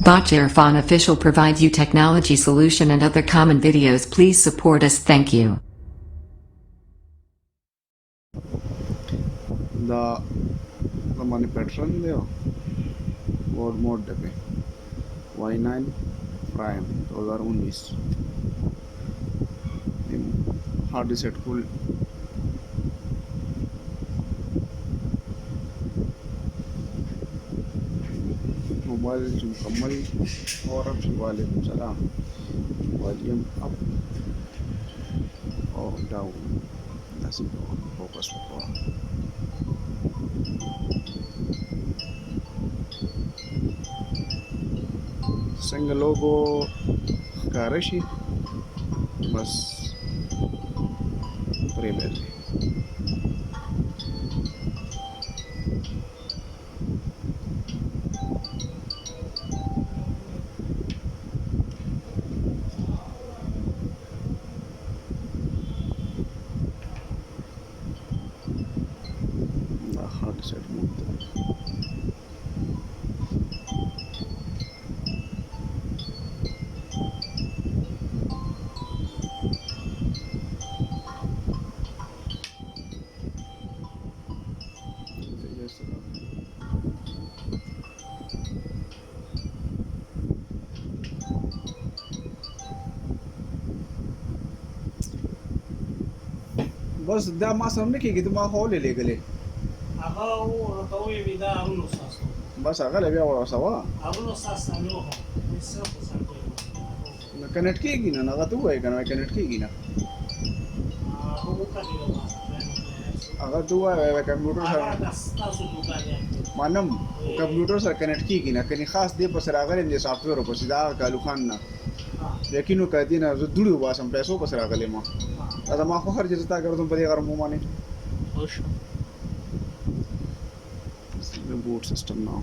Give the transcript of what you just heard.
Bacha Irfan Official provides you technology solution and other common videos. Please support us. Thank you. The money pattern there. Word mode पे Y9 Prime 2019 हार्ड डिसेट full mobile मुकम्मल और अब वालेकुम सलाम volume up और down ऐसे फोकस पर सिंगल लोगो कारशी बस प्रीमियर हार्ड सेट मोड बस दा मा सामने की तो मा हॉल ले गले Agao Towe Vida uno sasso. बस आगे ले गया वाला सवा Uno sassa no. Isso santo. ना कनेक्ट की ना ना तो है करना कनेक्ट की ना Como tá de lá? अगर तो है कंप्यूटर Agora से tá subuganya. मानम कंप्यूटर से कनेक्ट की ना कहीं खास दे पर आगे ले सॉफ्टवेयर पर सीधा कालू खान ना लेकिन वो कहती ना जो जुड़ी हुआ सम पैसों पर आगे ले मां अगर मां को हर चीज ता कर तुम पर अगर मुंह माने Oxo. boot system now